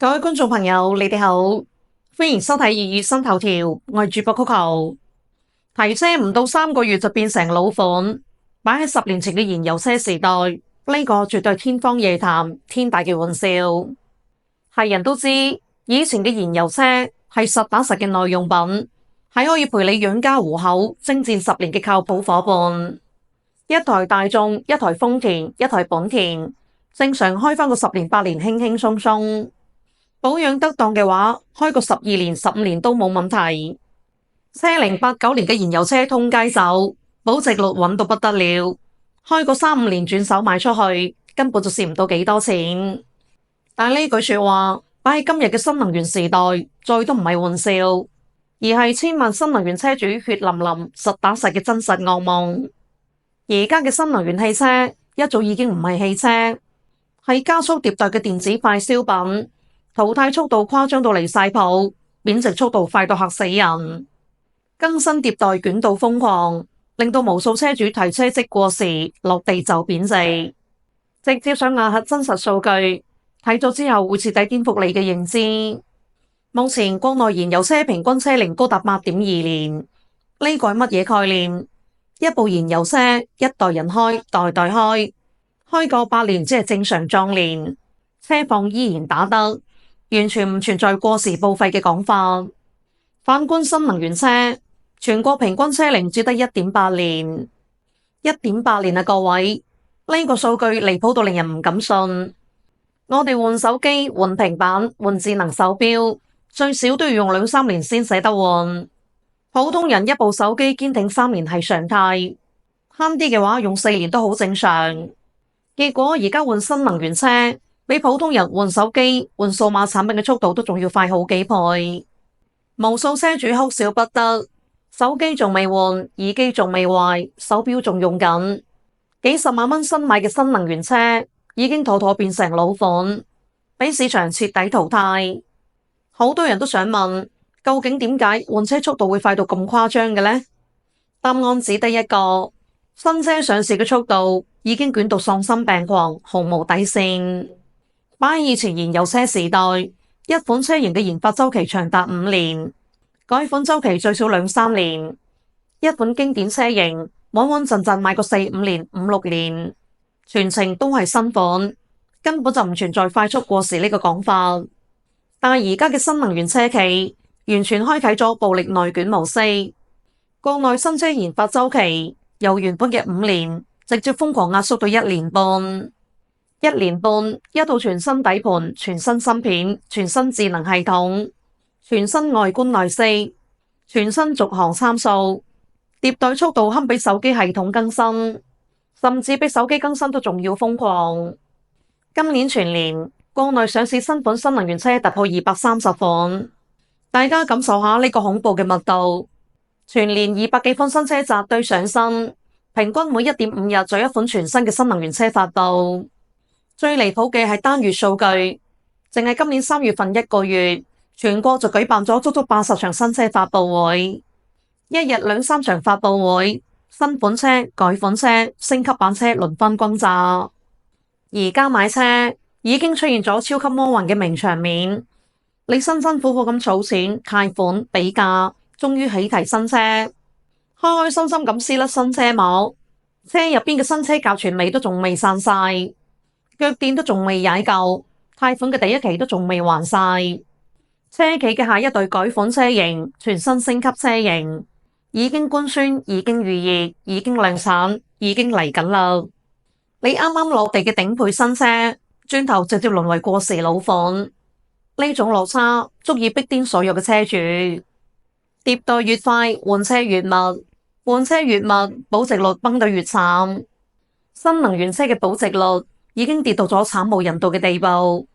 各位觀眾朋友，你哋好，歡迎收睇粵語新頭條，我係主播 Coco。提車唔到3個月就變成老款，擺喺10年前嘅燃油車時代，呢個絕對天方夜譚，天大嘅玩笑。係人都知，以前嘅燃油車係實打實嘅耐用品，係可以陪你養家糊口、征戰10年嘅靠譜夥伴。一台大眾，一台豐田，一台本田，正常開返個10年8年輕輕鬆鬆。保養得當嘅話，開個12年15年都冇問題。車齡8、9年嘅燃油車通街走，保值率穩到不得了，開個3、5年轉手賣出去，根本就蝕唔到幾多錢。但係呢句說話擺喺今日嘅新能源時代，再都唔係玩笑，而係千萬新能源車主血淋淋、實打實嘅真實噩夢。而家嘅新能源汽車一早已經唔係汽車，係加速迭代嘅電子快消品。淘汰速度誇張到離晒譜，貶值速度快到嚇死人，更新迭代捲到瘋狂，令到無數車主提車即過時，落地就貶值。直接上壓核真實數據，睇咗之後會徹底顛覆你嘅認知。目前國內燃油車平均車齡高達8.2年，呢個係乜嘢概念？一部燃油車一代人開，代代開，開個8年只係正常壯年，車況依然打得。完全唔存在過時報廢嘅講法。反觀新能源車，全國平均車齡只得1.8年，1.8年啊各位，呢個數據離譜到令人唔敢信。我哋換手機、換平板、換智能手錶，最少都要用2、3年先捨得換。普通人一部手機堅挺3年係常態，慳啲嘅話用4年都好正常。結果而家換新能源車，比普通人換手機、換數碼產品嘅速度都仲要快好幾倍，無數車主哭笑不得。手機仲未換，耳機仲未壞，手錶仲用緊，幾十萬蚊新買嘅新能源車已經妥妥變成老款，俾市場徹底淘汰。好多人都想問，究竟點解換車速度會快到咁誇張嘅呢？答案只得一個，新車上市嘅速度已經捲到喪心病狂，毫無底線。擺以前燃油車時代，一款車型嘅研發週期長達5年，改款週期最少2、3年。一款經典車型穩穩陣陣賣個4、5年、5、6年，全程都係新款，根本就唔存在快速過時呢個講法。但係而家嘅新能源車企完全開啟咗暴力內捲模式，國內新車研發週期由原本嘅5年，直接瘋狂壓縮到1年半。1年半，一套全新底盤、全新芯片、全新智能系統、全新外觀內飾、全新續航參數，迭代速度堪比手機系統更新，甚至比手機更新都仲要瘋狂。今年全年，國內上市新款新能源車突破230款，大家感受下呢個恐怖嘅密度。全年200幾款新車扎堆上新，平均每1.5日就一款全新嘅新能源車發佈。最離譜嘅係單月數據，淨係今年3月份1個月，全國就舉辦咗足足80場新車發佈會，一日2、3場發佈會，新款車、改款車、升級版車輪番轟炸。而家買車已經出現咗超級魔幻嘅名場面，你辛辛苦苦咁儲錢、貸款、比價，終於起提新車，開開心心咁撕甩新車膜，車入邊嘅新車甲醛味都仲未散晒。腳墊都仲未踩夠，貸款嘅第一期都仲未還晒。車企嘅下一代改款車型、全新升級車型已經官宣、已經預熱、已經量產、已經嚟緊啦。你啱啱落地嘅頂配新車，轉頭直接淪為過時老款，呢種落差足以逼癲所有嘅車主。迭代越快，換車越密，換車越密，保值率崩得越慘。新能源車嘅保值率已經跌到咗慘無人道嘅地步。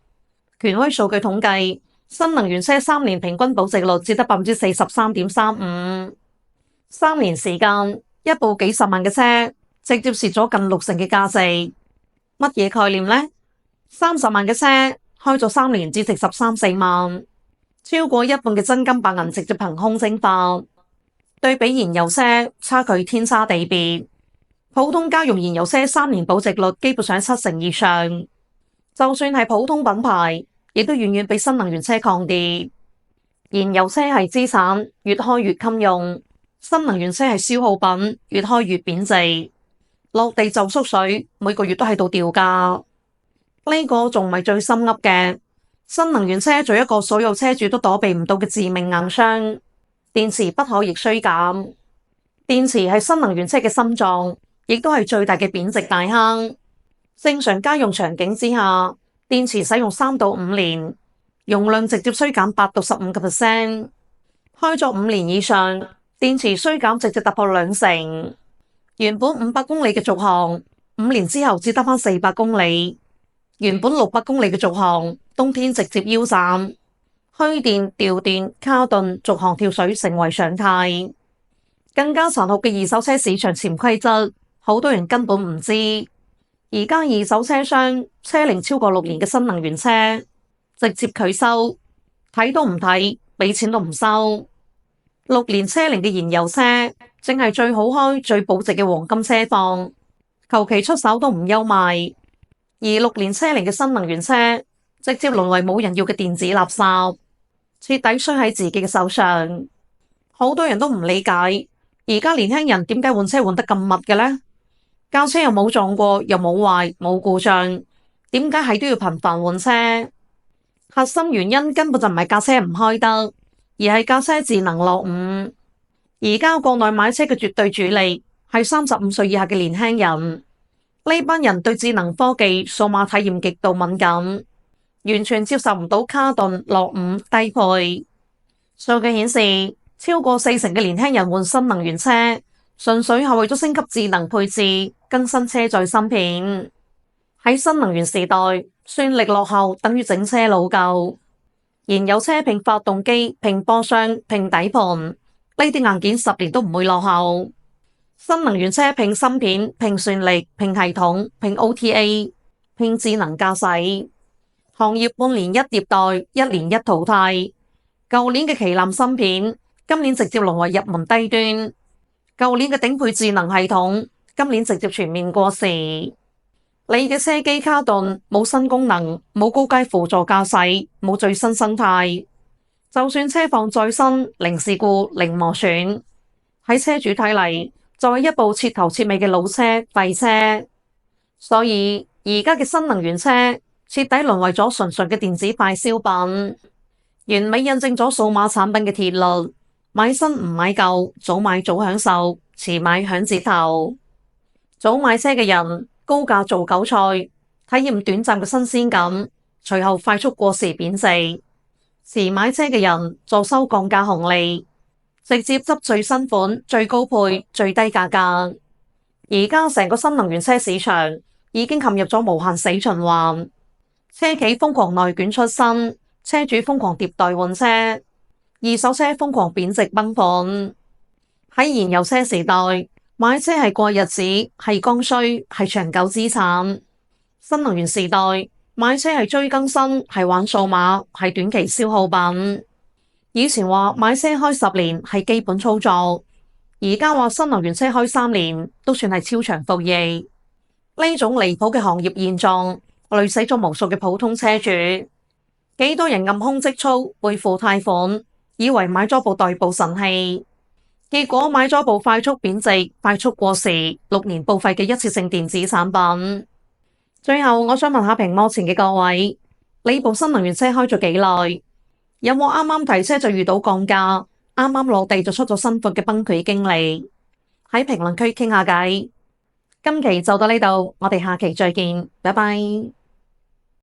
權威數據統計，新能源車3年平均保值率只得43.35%。3年時間，一部幾十萬嘅車，直接蝕咗近60%嘅價值。乜嘢概念呢？30萬嘅車，開咗3年只值13、14萬，超過一半嘅真金白銀直接憑空蒸發。對比燃油車，差距天差地別。普通家用燃油車3年保值率基本上7成以上，就算係普通品牌，亦都遠遠比新能源車抗跌。燃油車係資產，越開越襟用；新能源車係消耗品，越開越貶值。落地就縮水，每個月都喺度掉價。呢個仲唔係最心噏嘅，新能源車做一個所有車主都躲避唔到嘅致命硬傷，電池不可逆衰減。電池係新能源車嘅心臟，亦都係最大嘅貶值大坑。正常家用場景之下，電池使用3到5年，容量直接衰減8到15%。開咗5年以上，電池衰減直接突破20%。原本500公里嘅續航，5年之後只得返400公里。原本600公里嘅續航，冬天直接腰斬。虛電、掉電、卡頓、續航跳水成為常態。更加殘酷嘅二手車市場潛規則，好多人根本唔知。而家二手車商車齡超過6年嘅新能源車，直接拒收，睇都唔睇，俾錢都唔收。6年車齡嘅燃油車，正係最好開、最保值嘅黃金車況，求其出手都唔憂賣。而6年車齡嘅新能源車，直接淪為冇人要嘅電子垃圾，徹底衰喺自己嘅手上。好多人都唔理解，而家年輕人點解換車換得咁密嘅呢？架車又冇撞過，又冇壞，冇故障，點解係都要頻繁換車？核心原因根本就唔係架車唔開得，而係架車智能落伍。而家國內買車嘅絕對主力係35歲以下嘅年輕人，呢班人對智能科技、數碼體驗極度敏感，完全接受唔到卡頓、落伍、低配。數據顯示，超過40%嘅年輕人換新能源車，純粹係為咗升級智能配置、更新車載芯片。喺新能源時代，算力落後等於整車老舊。燃油車拼發動機、拼波箱、拼底盤，呢啲硬件10年都唔會落後。新能源車拼芯片、拼算力、拼系統、拼 OTA、拼智能駕駛。行業半年一迭代，一年一淘汰。舊年嘅旗艦芯片，今年直接淪為入門低端。舊年嘅頂配智能系統，今年直接全面過時。你嘅車機卡頓冇新功能，冇高階輔助駕駛，冇最新生態。就算車況再新，零事故、零磨損，喺車主睇嚟，就係一部徹頭徹尾嘅老車、廢車。所以而家嘅新能源車徹底淪為咗純粹嘅電子快消品，完美印證咗數碼產品嘅鐵律：買新唔買舊，早買早享受，遲買享折頭。早買車嘅人高價做韭菜，體驗短暫嘅新鮮感，隨後快速過時貶值。遲買車嘅人坐收降價紅利，直接執最新款、最高配、最低價格。而家成個新能源車市場已經陷入咗無限死循環，車企瘋狂內卷出新，車主瘋狂迭代換車，二手車瘋狂貶值崩盤。喺燃油車時代，買車係過日子，係剛需，係長久資產。新能源時代，買車係追更新，係玩數碼，係短期消耗品。以前話買車開10年係基本操作，而家話新能源車開3年都算係超長服役。呢種離譜嘅行業現狀，累死咗無數嘅普通車主。幾多人暗空積蓄，背負貸款，以為買咗部代步神器，結果買咗部快速貶值、快速過時、6年報廢嘅一次性電子產品。最後，我想問下屏幕前嘅各位，你部新能源車開咗幾耐？有冇啱啱提車就遇到降價，啱啱落地就出咗新款嘅崩潰經歷？喺評論區傾下偈。今期就到呢度，我哋下期再見，拜拜。